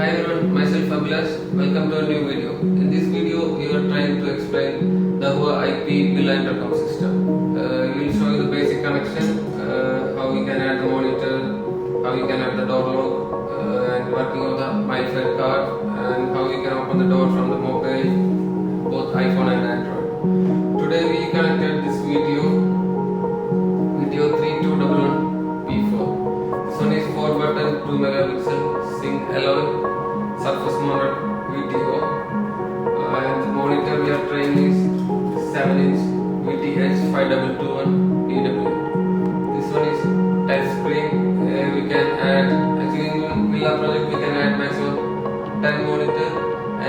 Hi everyone, myself Abhilash. Welcome to a new video. In this video, we are trying to explain the Hua IP bill intercom system. We will show you the basic connection, how we can add the monitor, how we can add the door lock, and working of the MyFair card, and how we can open the door from the mobile, both iPhone and Android. Today we connected this video 3211P4. This one is 4 button 2 megapixel Sync 11 surface mounted VTO, and the monitor we are trying is 7-inch VTH 5221 PW. This one is touch screen. We can add, actually in Villa project we can add maximum 10 monitor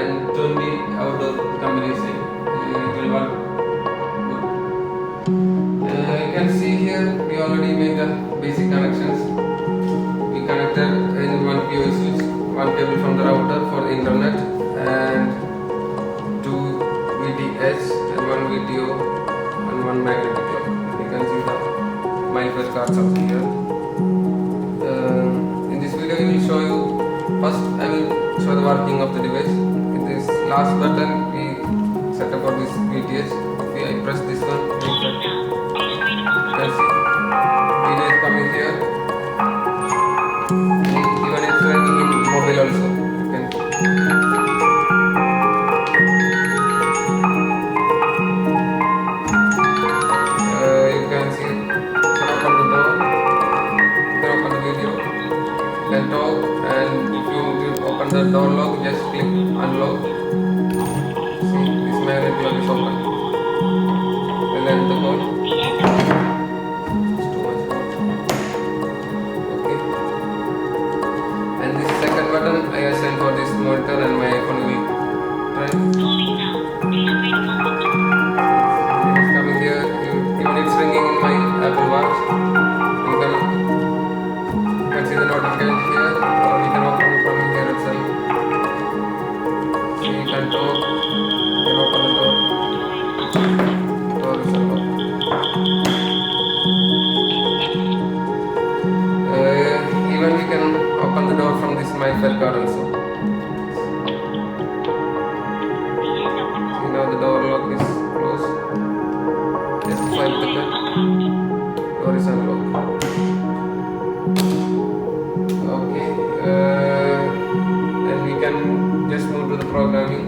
and 20 outdoor combination. It will work good. You can see here we already made the basic connections. We connected in one PoE switch, one cable from the router for the internet, and two VTH and one VTO and one magnetic lock. You can see the MyFair cards up here. In this video I will show you, first I will show the working of the device. In this last button we set up for this VTH. If I press this one, you can see video is coming here. Even it's running in mobile also. You can see, you can open the door, you can open the video, you can talk, and if you open the door lock, just click unlock. See, this magnet lock is open. We'll end the call. Button I assigned for this monitor and my iPhone will try. It's coming here, even it's ringing in my Apple Watch. You can see the notification here, or you can open it from here itself. So you can talk, you can open the door. Door is unlocked. Even we can open the door from this MyFair card also. See, now the door lock is closed. Just swipe the pen. Door is unlocked. Okay. And we can just move to the programming.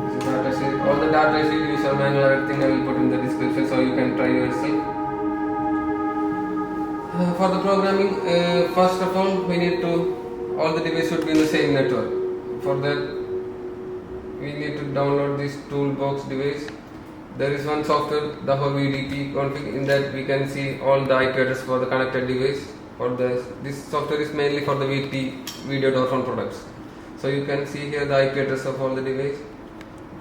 This is data sheet. All the data sheet, user manual, everything I will put in the description so you can try yourself. For the programming, first of all, we need to, all the devices should be in the same network. For that, we need to download this toolbox device. There is one software, the VDP config. In that, we can see all the IP address for the connected device. This software is mainly for the VT video door phone products. So you can see here the IP address of all the device.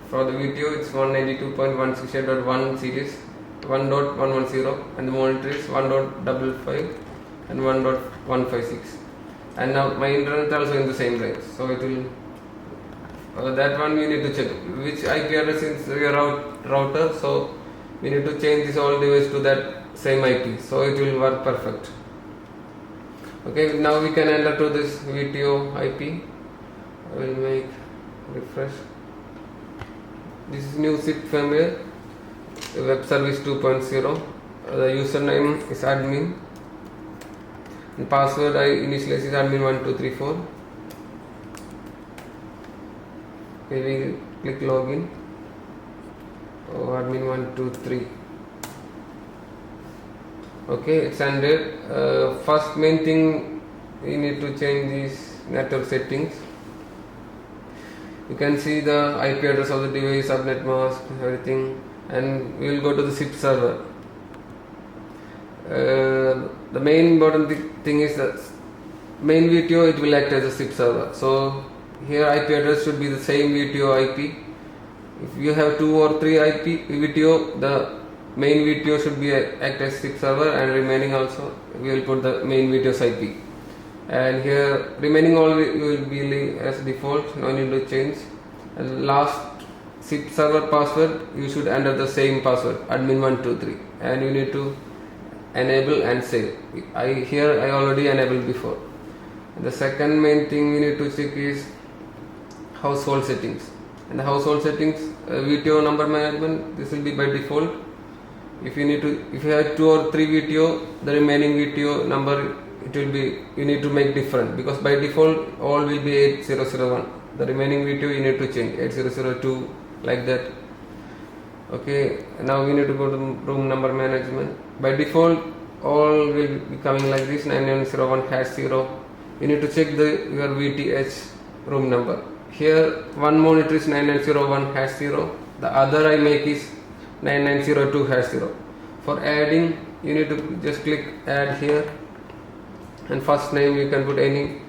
For the VTO, it's 192.168.1 series. 1.110 and the monitor is 1.55 and 1.156, and now my internet also in the same range, so it will that one we need to check which IP address is your router, so we need to change this all device to that same IP, so it will work perfect. Okay, now we can enter to this VTO IP. I will make refresh. This is new zip firmware. Web service 2.0. The username is admin and password I initialize is admin1234. Okay, we click login. Admin123. Okay, it's ended. First main thing, we need to change these network settings. You can see the IP address of the device, subnet mask, everything. And we will go to the SIP server. The main important thing is that main VTO, it will act as a SIP server. So here IP address should be the same VTO IP. If you have 2 or 3 IP VTO, the main VTO should be act as SIP server, and remaining also we will put the main VTO's IP. And here remaining all will be as default, no need to change. And last SIP server password, you should enter the same password, admin123, and you need to enable and save. I already enabled before. The second main thing we need to check is household settings. And the household settings, VTO number management, this will be by default. If you have 2 or 3 VTO, the remaining VTO number, it will be, you need to make different, because by default all will be 8001. The remaining VTO you need to change 8002, like that. Okay, now we need to go to room number management. By default all will be coming like this, 9901/0. You need to check your VTH room number. Here one monitor is 9901/0, the other I make is 9902/0. For adding, you need to just click add here, and first name you can put any,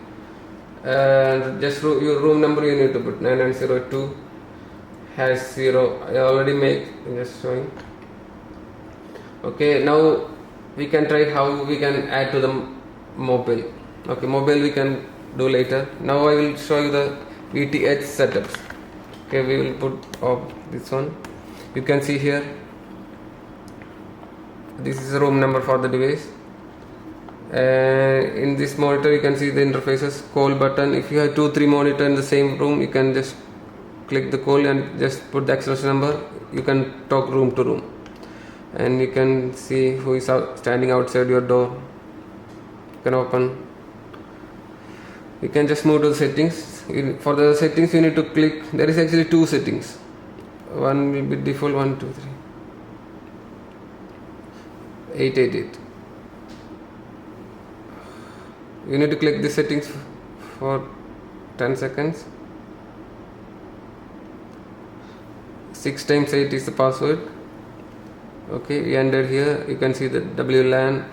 and just your room number you need to put 9902/0. I already make, just showing. Okay, now we can try how we can add to the mobile. Okay, mobile we can do later. Now I will show you the VTH setups. Okay, we will put off this one. You can see here, this is the room number for the device. In this monitor you can see the interfaces, call button. If you have 2-3 monitor in the same room, you can just click the call and just put the acceleration number. You can talk room to room, and you can see who is standing outside your door. You can open. You can just move to the settings. For the settings you need to click, there is actually 2 settings. One will be default, 1, 2, 3, 888. You need to click the settings for 10 seconds. 6 times 8 is the password. Okay, we entered here. You can see the WLAN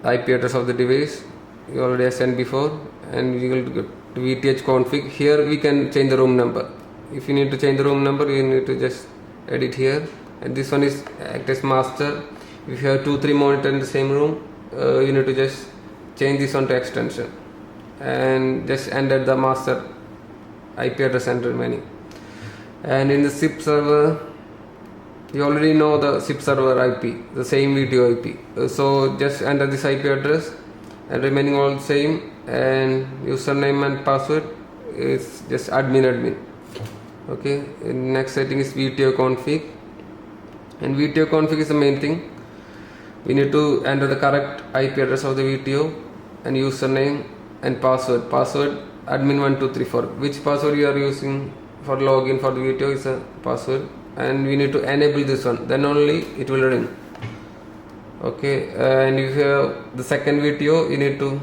IP address of the device. You already sent before, and we will go to VTH config. Here we can change the room number. If you need to change the room number, you need to just edit here, and this one is act as master. If you have 2-3 monitor in the same room, you need to just change this one to extension, and just enter the master IP address and remaining. And in the SIP server, you already know the SIP server IP, the same VTO IP. So just enter this IP address, and remaining all same, and username and password is just admin. Okay, and next setting is VTO config, and VTO config is the main thing. We need to enter the correct IP address of the VTO and username and password. Password admin1234. Which password you are using for login for the VTO is a password, and we need to enable this one, then only it will ring. Okay, and if you have the second VTO, you need to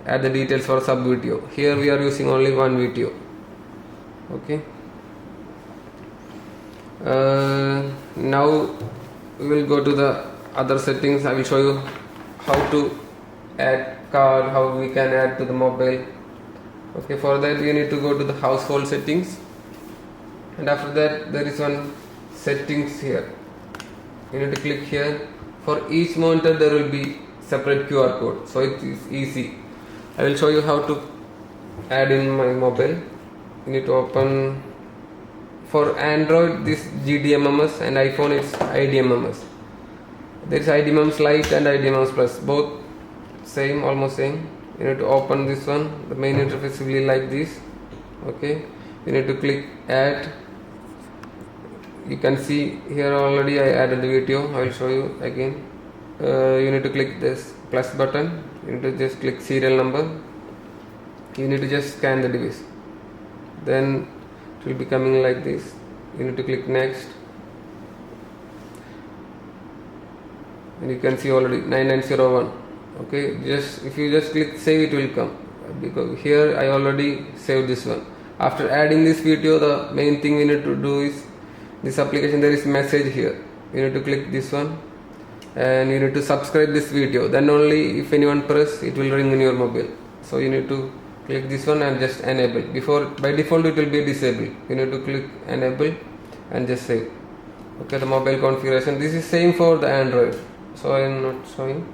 add the details for sub VTO. Here we are using only one VTO. Okay, now we will go to the other settings. I will show you how to add card, how we can add to the mobile. Okay, for that you need to go to the household settings, and after that there is one settings here. You need to click here. For each monitor there will be separate QR code, so it is easy. I will show you how to add in my mobile. You need to open, for Android this GDMMS, and iPhone it's IDMMS. There is IDMMS Lite and IDMMS Plus, both same, almost same. You need to open this one. The main interface will be like this. Okay, you need to click add. You can see here already I added the VTO. I will show you again. You need to click this plus button. You need to just click serial number. You need to just scan the device. Then it will be coming like this. You need to click next, and you can see already 9901. Okay, just if you just click save, it will come, because here I already saved this one. After adding this VTO, the main thing we need to do is this application. There is message here. You need to click this one, and you need to subscribe this VTO. Then only if anyone press, it will ring in your mobile. So you need to click this one and just enable. By default it will be disabled. You need to click enable and just save. Okay, the mobile configuration. This is same for the Android, so I am not showing.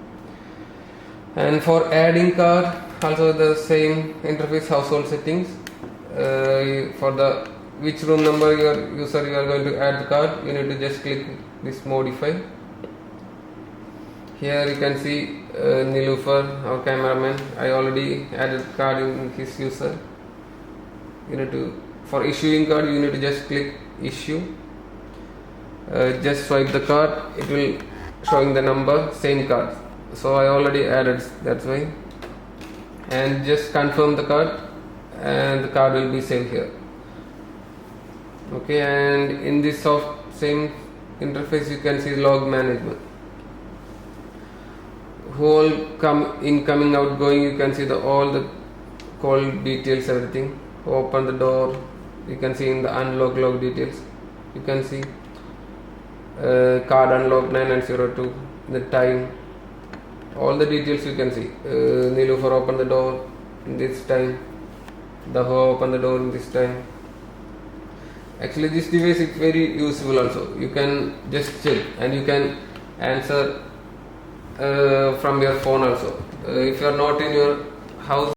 And for adding card, also the same interface, household settings. For the which room number you are going to add the card, you need to just click this modify. Here you can see Nilufar, our cameraman. I already added card in his user. You need to, for issuing card, you need to just click issue. Just swipe the card, it will showing the number, same card. So I already added, that's why. And just confirm the card, and the card will be saved here. Okay, and in this same interface you can see log management. Whole incoming, outgoing, you can see all the call details, everything. Open the door, you can see in the unlock log details. You can see card unlock 9902, the time, all the details you can see. Nilufar open the door in this time, the open the door in this time. Actually this device is very useful also. You can just check and you can answer from your phone also. If you are not in your house,